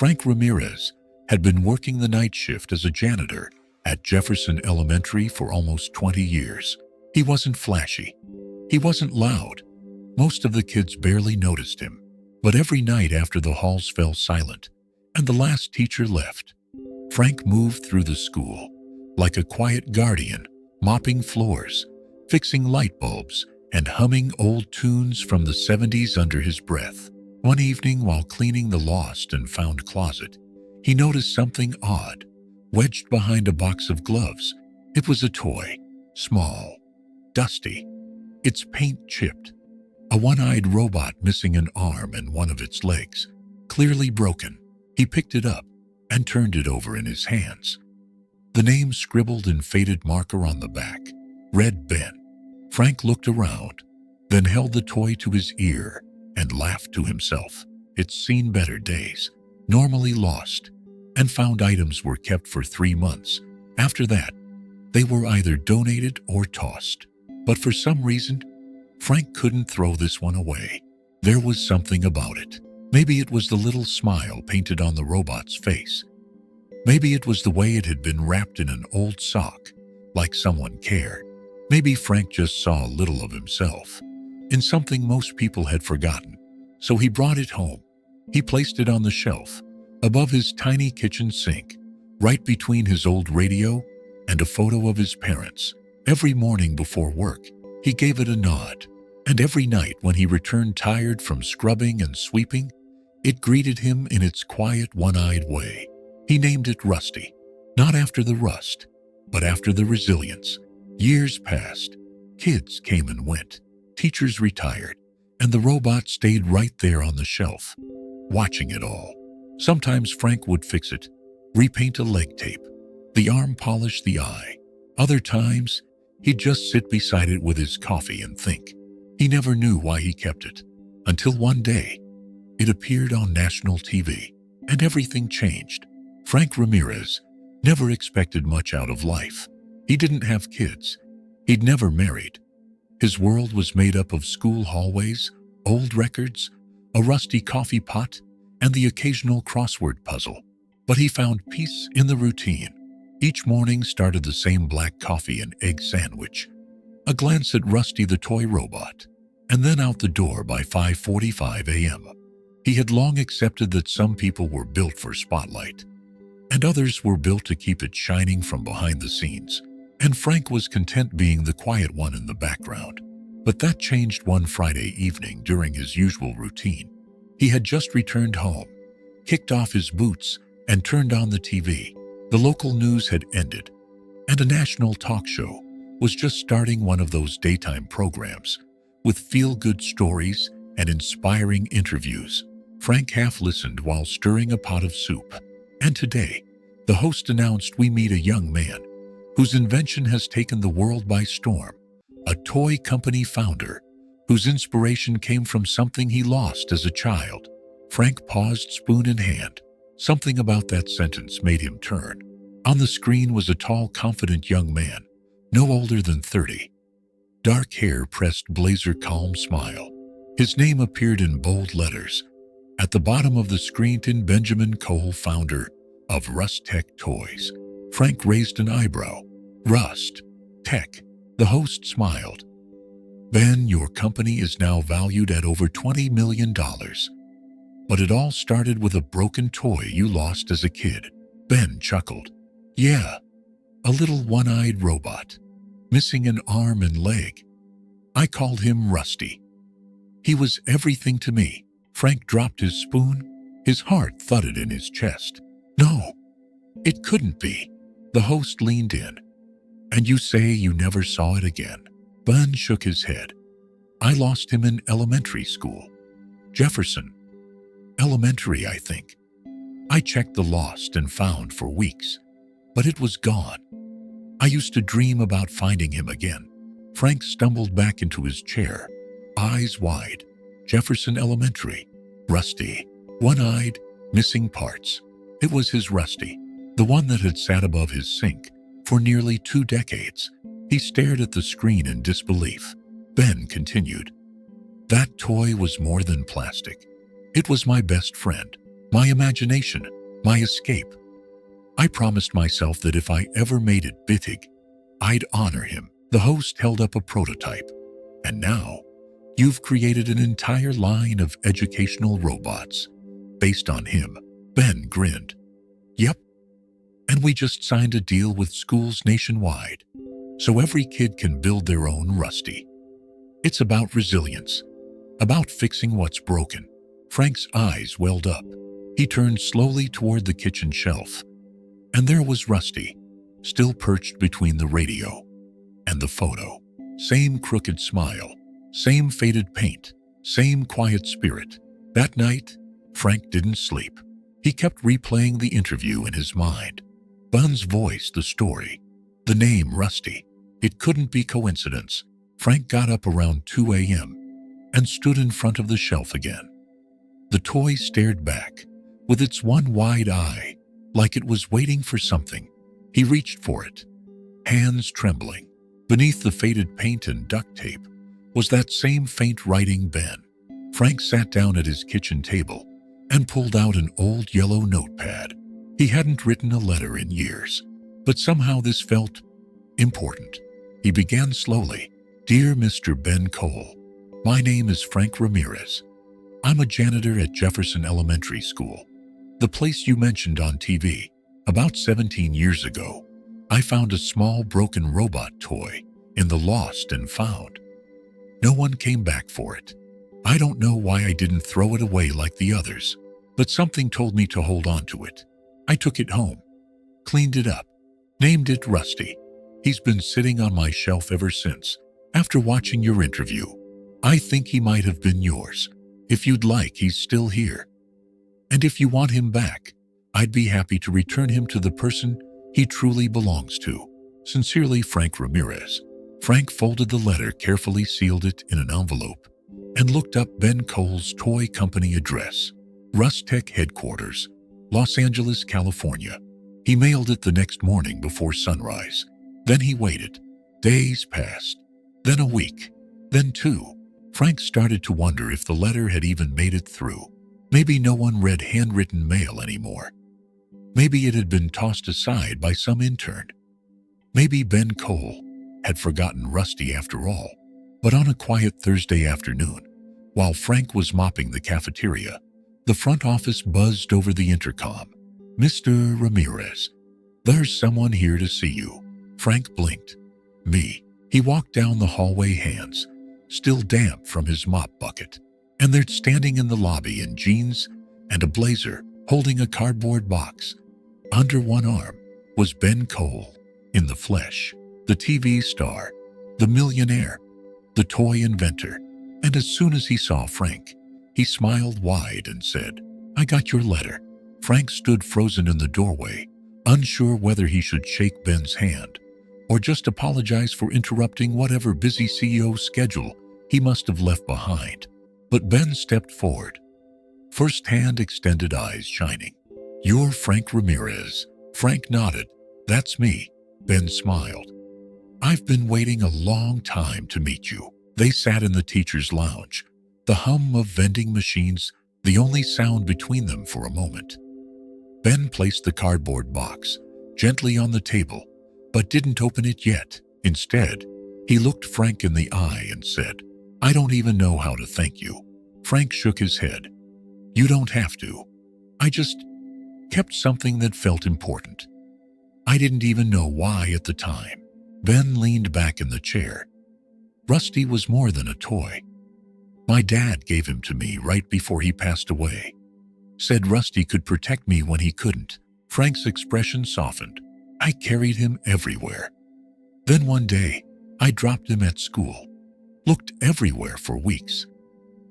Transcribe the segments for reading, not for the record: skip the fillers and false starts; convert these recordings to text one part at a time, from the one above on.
Frank Ramirez had been working the night shift as a janitor at Jefferson Elementary for almost 20 years. He wasn't flashy. He wasn't loud. Most of the kids barely noticed him. But every night after the halls fell silent and the last teacher left, Frank moved through the school like a quiet guardian, mopping floors, fixing light bulbs, and humming old tunes from the 70s under his breath. One evening, while cleaning the lost and found closet, he noticed something odd, wedged behind a box of gloves. It was a toy, small, dusty, its paint chipped, a one-eyed robot missing an arm and one of its legs, clearly broken. He picked it up and turned it over in his hands. The name scribbled in faded marker on the back read Ben. Frank looked around, then held the toy to his ear and laughed to himself. It's seen better days. Normally lost and found items were kept for 3 months. After that, they were either donated or tossed. But for some reason, Frank couldn't throw this one away. There was something about it. Maybe it was the little smile painted on the robot's face. Maybe it was the way it had been wrapped in an old sock, like someone cared. Maybe Frank just saw a little of himself in something most people had forgotten. So he brought it home. He placed it on the shelf, above his tiny kitchen sink, right between his old radio and a photo of his parents. Every morning before work, he gave it a nod, and every night when he returned tired from scrubbing and sweeping, it greeted him in its quiet, one-eyed way. He named it Rusty, not after the rust, but after the resilience. Years passed. Kids came and went. Teachers retired, and the robot stayed right there on the shelf, watching it all. Sometimes Frank would fix it, repaint a leg tape, the arm polish the eye. Other times, he'd just sit beside it with his coffee and think. He never knew why he kept it, until one day, it appeared on national TV, and everything changed. Frank Ramirez never expected much out of life. He didn't have kids. He'd never married. His world was made up of school hallways, old records, a rusty coffee pot, and the occasional crossword puzzle. But he found peace in the routine. Each morning started the same black coffee and egg sandwich, a glance at Rusty the toy robot, and then out the door by 5:45 a.m. He had long accepted that some people were built for spotlight, and others were built to keep it shining from behind the scenes. And Frank was content being the quiet one in the background. But that changed one Friday evening during his usual routine. He had just returned home, kicked off his boots, and turned on the TV. The local news had ended, and a national talk show was just starting, one of those daytime programs with feel-good stories and inspiring interviews. Frank half listened while stirring a pot of soup. And today, the host announced, we meet a young man whose invention has taken the world by storm, a toy company founder whose inspiration came from something he lost as a child. Frank paused, spoon in hand. Something about that sentence made him turn. On the screen was a tall, confident young man, no older than 30. Dark hair, pressed blazer, calm smile. His name appeared in bold letters at the bottom of the screen. Benjamin Cole, founder of Rust Tech Toys. Frank raised an eyebrow. Rust Tech. The host smiled. Ben, your company is now valued at over $20 million. But it all started with a broken toy you lost as a kid. Ben chuckled. Yeah, a little one-eyed robot, missing an arm and leg. I called him Rusty. He was everything to me. Frank dropped his spoon. His heart thudded in his chest. No, it couldn't be. The host leaned in. And you say you never saw it again? Ben shook his head. I lost him in elementary school. Jefferson Elementary, I think. I checked the lost and found for weeks, but it was gone. I used to dream about finding him again. Frank stumbled back into his chair, eyes wide. Jefferson Elementary. Rusty. One-eyed, missing parts. It was his Rusty, the one that had sat above his sink for nearly 2 decades. He stared at the screen in disbelief. Ben continued. That toy was more than plastic. It was my best friend. my imagination, my escape. I promised myself that if I ever made it big, I'd honor him. The host held up a prototype. And now, you've created an entire line of educational robots based on him. Ben grinned. Yep. And we just signed a deal with schools nationwide, so every kid can build their own Rusty. It's about resilience, about fixing what's broken. Frank's eyes welled up. He turned slowly toward the kitchen shelf, and there was Rusty, still perched between the radio and the photo. Same crooked smile, same faded paint, same quiet spirit. That night, Frank didn't sleep. He kept replaying the interview in his mind. Ben's voice, the story, the name Rusty. It couldn't be coincidence. Frank got up around 2 a.m. and stood in front of the shelf again. The toy stared back, with its one wide eye, like it was waiting for something. He reached for it, hands trembling. Beneath the faded paint and duct tape was that same faint writing Ben. Frank sat down at his kitchen table and pulled out an old yellow notepad. He hadn't written a letter in years, but somehow this felt important. He began slowly. Dear Mr. Ben Cole, my name is Frank Ramirez. I'm a janitor at Jefferson Elementary School, the place you mentioned on TV. About 17 years ago, I found a small broken robot toy in the lost and found. No one came back for it. I don't know why I didn't throw it away like the others, but something told me to hold on to it. I took it home, cleaned it up, named it Rusty. He's been sitting on my shelf ever since. After watching your interview, I think he might have been yours. If you'd like, he's still here. And if you want him back, I'd be happy to return him to the person he truly belongs to. Sincerely, Frank Ramirez. Frank folded the letter, carefully sealed it in an envelope, and looked up Ben Cole's toy company address. Rustech headquarters, Los Angeles, California. He mailed it the next morning before sunrise. Then he waited. Days passed. Then a week. Then 2. Frank started to wonder if the letter had even made it through. Maybe no one read handwritten mail anymore. Maybe it had been tossed aside by some intern. Maybe Ben Cole had forgotten Rusty after all. But on a quiet Thursday afternoon, while Frank was mopping the cafeteria, the front office buzzed over the intercom. Mr. Ramirez, there's someone here to see you. Frank blinked. Me. He walked down the hallway, hands still damp from his mop bucket. And they're standing in the lobby in jeans and a blazer, holding a cardboard box. Under one arm was Ben Cole, in the flesh, the TV star, the millionaire, the toy inventor. And as soon as he saw Frank, he smiled wide and said, I got your letter. Frank stood frozen in the doorway, unsure whether he should shake Ben's hand or just apologize for interrupting whatever busy CEO schedule he must have left behind. But Ben stepped forward, first hand extended, eyes shining. You're Frank Ramirez. Frank nodded. That's me. Ben smiled. I've been waiting a long time to meet you. They sat in the teacher's lounge, the hum of vending machines the only sound between them for a moment. Ben placed the cardboard box gently on the table, but didn't open it yet. Instead, he looked Frank in the eye and said, I don't even know how to thank you. Frank shook his head. You don't have to. I just kept something that felt important. I didn't even know why at the time. Ben leaned back in the chair. Rusty was more than a toy. My dad gave him to me right before he passed away. Said Rusty could protect me when he couldn't. Frank's expression softened. I carried him everywhere. Then one day, I dropped him at school. Looked everywhere for weeks.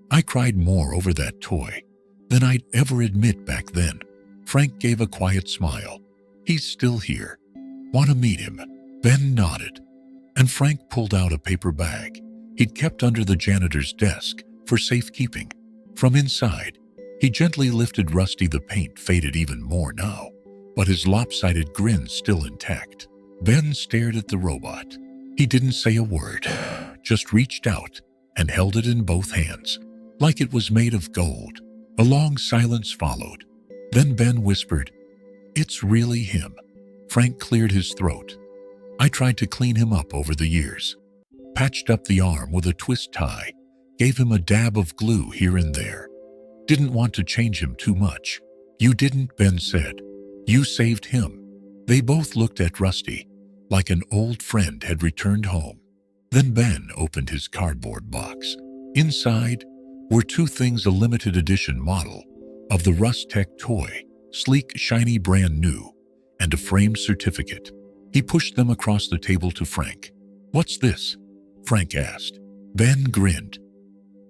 I cried more over that toy than I'd ever admit back then. Frank gave a quiet smile. He's still here. Want to meet him? Ben nodded, and Frank pulled out a paper bag he'd kept under the janitor's desk for safekeeping. From inside, he gently lifted Rusty. The paint faded even more now, but his lopsided grin still intact. Ben stared at the robot. He didn't say a word, just reached out and held it in both hands, like it was made of gold. A long silence followed. Then Ben whispered, "It's really him." Frank cleared his throat. "I tried to clean him up over the years. Patched up the arm with a twist tie, gave him a dab of glue here and there. Didn't want to change him too much." "You didn't," Ben said. "You saved him." They both looked at Rusty, like an old friend had returned home. Then Ben opened his cardboard box. Inside were two things: a limited edition model of the Rust-Tech toy, sleek, shiny, brand new, and a framed certificate. He pushed them across the table to Frank. "What's this?" Frank asked. Ben grinned.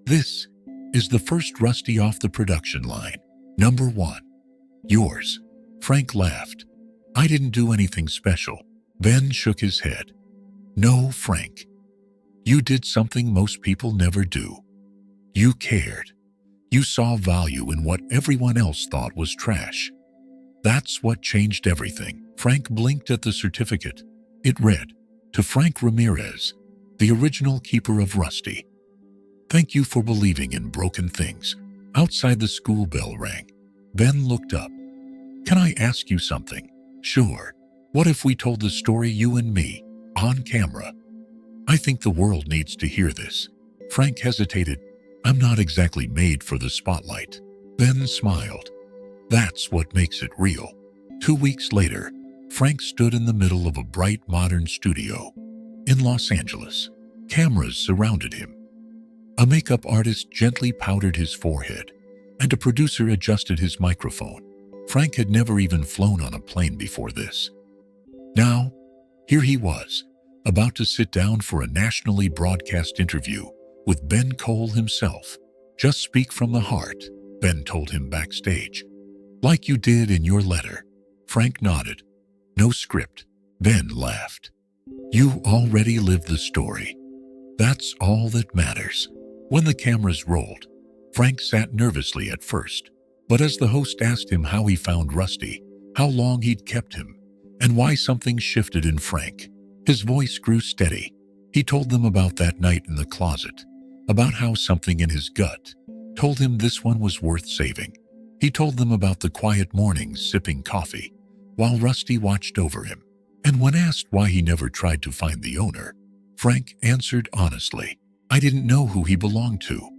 "This is the first Rusty off the production line. Number 1. Yours." Frank laughed. "I didn't do anything special." Ben shook his head. "No, Frank. You did something most people never do. You cared. You saw value in what everyone else thought was trash. That's what changed everything." Frank blinked at the certificate. It read, "To Frank Ramirez, the original keeper of Rusty. Thank you for believing in broken things." Outside, the school bell rang. Ben looked up. "Can I ask you something?" "Sure. What if we told the story, you and me, on camera? I think the world needs to hear this." Frank hesitated. "I'm not exactly made for the spotlight." Ben smiled. "That's what makes it real." 2 weeks later, Frank stood in the middle of a bright, modern studio in Los Angeles. Cameras surrounded him. A makeup artist gently powdered his forehead, and a producer adjusted his microphone. Frank had never even flown on a plane before this. Now, here he was, about to sit down for a nationally broadcast interview with Ben Cole himself. "Just speak from the heart," Ben told him backstage. "Like you did in your letter." Frank nodded. "No script." Ben laughed. "You already lived the story. That's all that matters." When the cameras rolled, Frank sat nervously at first, but as the host asked him how he found Rusty, how long he'd kept him, and why, something shifted in Frank. His voice grew steady. He told them about that night in the closet, about how something in his gut told him this one was worth saving. He told them about the quiet mornings sipping coffee while Rusty watched over him. And when asked why he never tried to find the owner, Frank answered honestly, "I didn't know who he belonged to.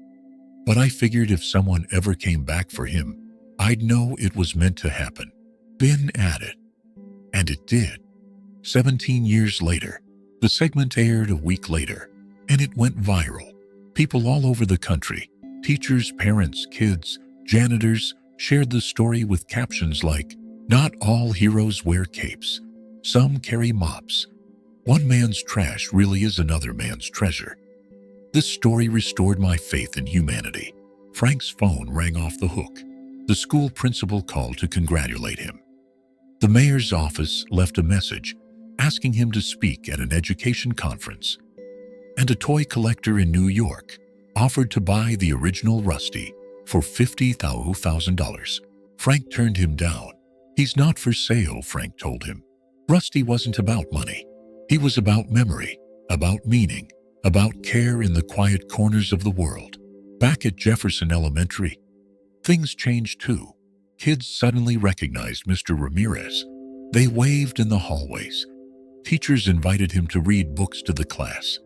But I figured if someone ever came back for him, I'd know it was meant to happen." Ben added, "And it did." 17 years later, the segment aired a week later, and it went viral. People all over the country, teachers, parents, kids, janitors, shared the story with captions like, "Not all heroes wear capes. Some carry mops. One man's trash really is another man's treasure." This story restored my faith in humanity. Frank's phone rang off the hook. The school principal called to congratulate him. The mayor's office left a message asking him to speak at an education conference. And a toy collector in New York offered to buy the original Rusty for $50,000. Frank turned him down. "He's not for sale," Frank told him. Rusty wasn't about money. He was about memory, about meaning, about care in the quiet corners of the world. Back at Jefferson Elementary, things changed too. Kids suddenly recognized Mr. Ramirez. They waved in the hallways. Teachers invited him to read books to the class.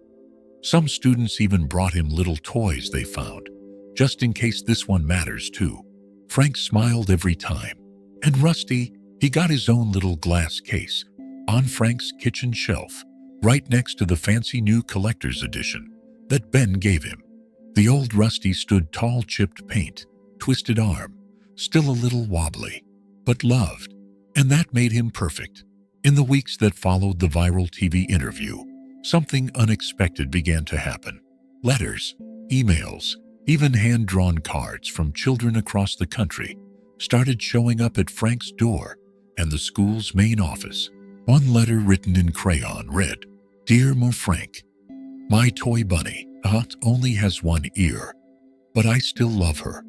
Some students even brought him little toys they found, just in case this one matters too. Frank smiled every time. And Rusty, he got his own little glass case on Frank's kitchen shelf, right next to the fancy new collector's edition that Ben gave him. The old Rusty stood tall, chipped paint, twisted arm, still a little wobbly, but loved, and that made him perfect. In the weeks that followed the viral TV interview, something unexpected began to happen. Letters, emails, even hand-drawn cards from children across the country started showing up at Frank's door and the school's main office. One letter written in crayon read, "Dear Mo Frank, my toy bunny only has one ear, but I still love her.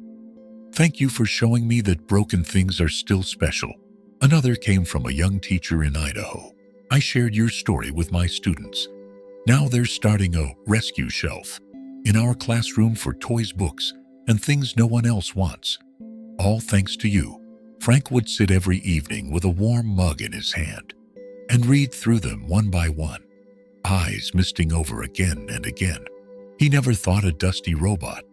Thank you for showing me that broken things are still special." Another came from a young teacher in Idaho. "I shared your story with my students. Now they're starting a rescue shelf in our classroom for toys, books, and things no one else wants. All thanks to you." Frank would sit every evening with a warm mug in his hand and read through them one by one, eyes misting over again and again. He never thought a dusty robot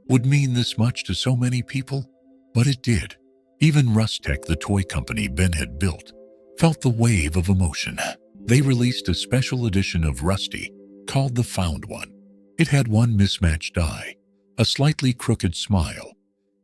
would mean this much to so many people, but it did. Even Rustech, the toy company Ben had built, felt the wave of emotion. They released a special edition of Rusty called the Found One. It had one mismatched eye, a slightly crooked smile,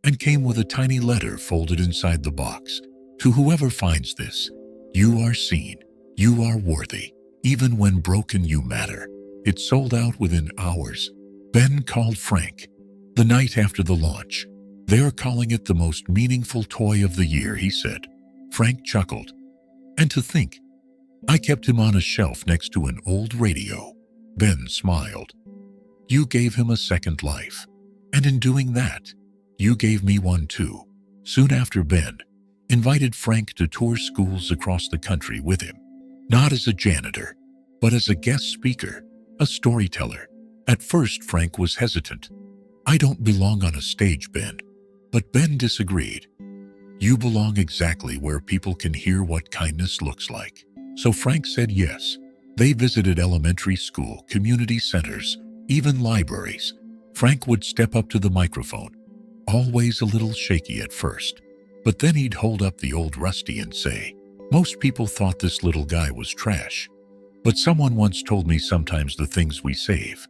and came with a tiny letter folded inside the box. To whoever finds this, you are seen, you are worthy. Even when broken, you matter. It sold out within hours. Ben called Frank the night after the launch. They're calling it the most meaningful toy of the year, he said. Frank chuckled. And to think, I kept him on a shelf next to an old radio. Ben smiled. You gave him a second life. And in doing that, you gave me one too. Soon after, Ben invited Frank to tour schools across the country with him. Not as a janitor, but as a guest speaker, a storyteller. At first, Frank was hesitant. I don't belong on a stage, Ben. But Ben disagreed. You belong exactly where people can hear what kindness looks like. So Frank said yes. They visited elementary school, community centers, even libraries. Frank would step up to the microphone, always a little shaky at first. But then he'd hold up the old Rusty and say, most people thought this little guy was trash. But someone once told me sometimes the things we save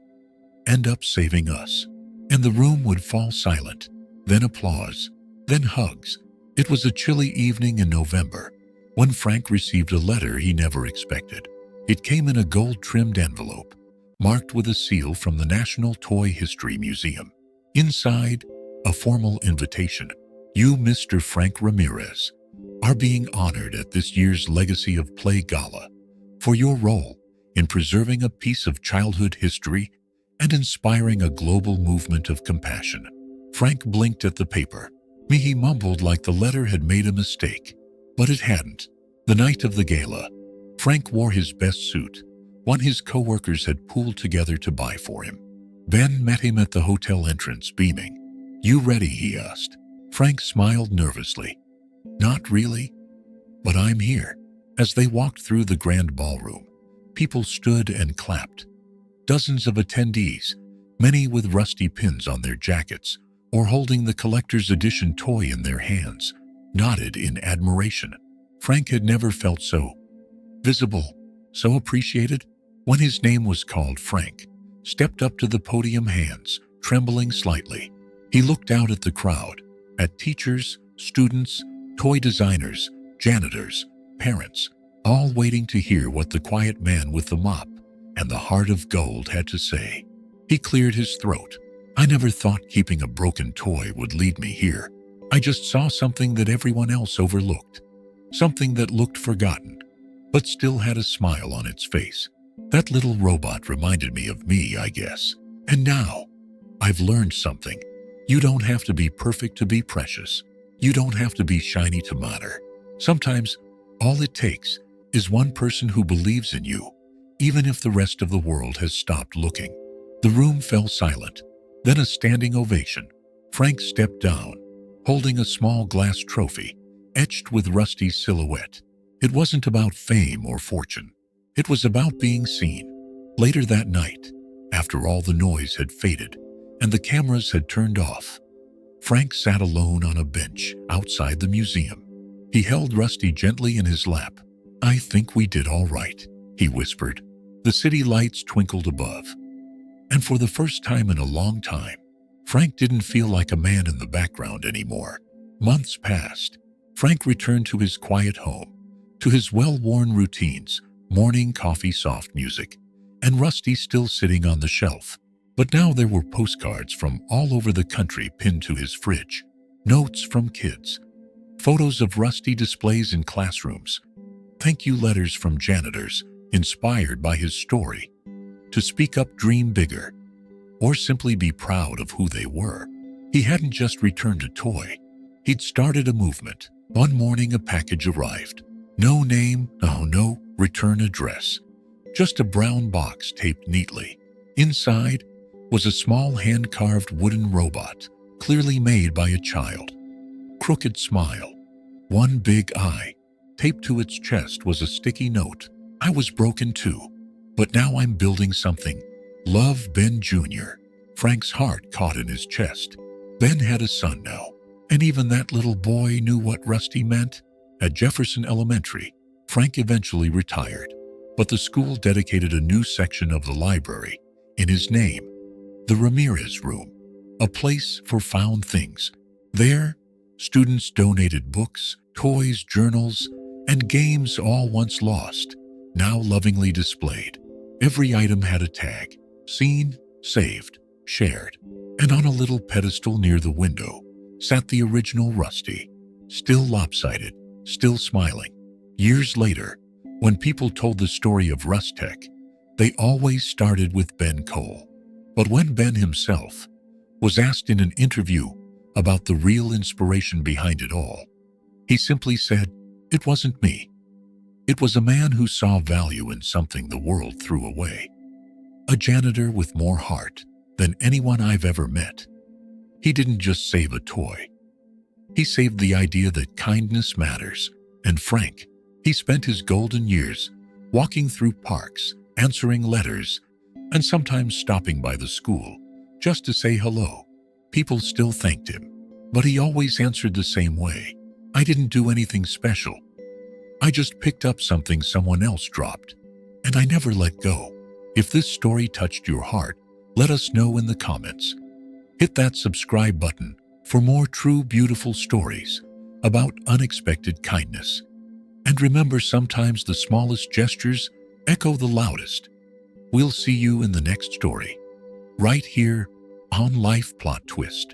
end up saving us. And the room would fall silent. Then applause, then hugs. It was a chilly evening in November when Frank received a letter he never expected. It came in a gold-trimmed envelope, marked with a seal from the National Toy History Museum. Inside, a formal invitation. You, Mr. Frank Ramirez, are being honored at this year's Legacy of Play Gala for your role in preserving a piece of childhood history and inspiring a global movement of compassion. Frank blinked at the paper. He mumbled like the letter had made a mistake, but it hadn't. The night of the gala, Frank wore his best suit, one his co-workers had pooled together to buy for him. Ben met him at the hotel entrance, beaming. You ready? He asked. Frank smiled nervously. Not really, but I'm here. As they walked through the grand ballroom, people stood and clapped. Dozens of attendees, many with rusty pins on their jackets or holding the collector's edition toy in their hands, nodded in admiration. Frank had never felt so visible, so appreciated. When his name was called, Frank stepped up to the podium, hands trembling slightly. He looked out at the crowd, at teachers, students, toy designers, janitors, parents, all waiting to hear what the quiet man with the mop and the heart of gold had to say. He cleared his throat. I never thought keeping a broken toy would lead me here. I just saw something that everyone else overlooked. Something that looked forgotten, but still had a smile on its face. That little robot reminded me of me, I guess. And now, I've learned something. You don't have to be perfect to be precious. You don't have to be shiny to matter. Sometimes, all it takes is one person who believes in you, even if the rest of the world has stopped looking. The room fell silent. Then a standing ovation. Frank stepped down, holding a small glass trophy, etched with Rusty's silhouette. It wasn't about fame or fortune. It was about being seen. Later that night, after all the noise had faded and the cameras had turned off, Frank sat alone on a bench outside the museum. He held Rusty gently in his lap. I think we did all right, he whispered. The city lights twinkled above. And for the first time in a long time, Frank didn't feel like a man in the background anymore. Months passed. Frank returned to his quiet home, to his well-worn routines, morning coffee, soft music, and Rusty still sitting on the shelf. But now there were postcards from all over the country pinned to his fridge, notes from kids, photos of Rusty displays in classrooms, thank you letters from janitors inspired by his story, to speak up, dream bigger, or simply be proud of who they were. He hadn't just returned a toy. He'd started a movement. One morning a package arrived. No name, no return address. Just a brown box taped neatly. Inside was a small hand-carved wooden robot, clearly made by a child. Crooked smile, one big eye. Taped to its chest was a sticky note. I was broken too, but now I'm building something. Love, Ben Jr. Frank's heart caught in his chest. Ben had a son now, and even that little boy knew what Rusty meant. At Jefferson Elementary, Frank eventually retired, but the school dedicated a new section of the library in his name, the Ramirez Room, a place for found things. There, students donated books, toys, journals, and games all once lost, now lovingly displayed. Every item had a tag: seen, saved, shared. And on a little pedestal near the window sat the original Rusty, still lopsided, still smiling. Years later, when people told the story of Rustech, they always started with Ben Cole. But when Ben himself was asked in an interview about the real inspiration behind it all, he simply said, "It wasn't me. It was a man who saw value in something the world threw away. A janitor with more heart than anyone I've ever met. He didn't just save a toy. He saved the idea that kindness matters." And Frank, he spent his golden years walking through parks, answering letters, and sometimes stopping by the school just to say hello. People still thanked him, but he always answered the same way. "I didn't do anything special. I just picked up something someone else dropped, and I never let go." If this story touched your heart, let us know in the comments. Hit that subscribe button for more true, beautiful stories about unexpected kindness. And remember, sometimes the smallest gestures echo the loudest. We'll see you in the next story, right here on Life Plot Twist.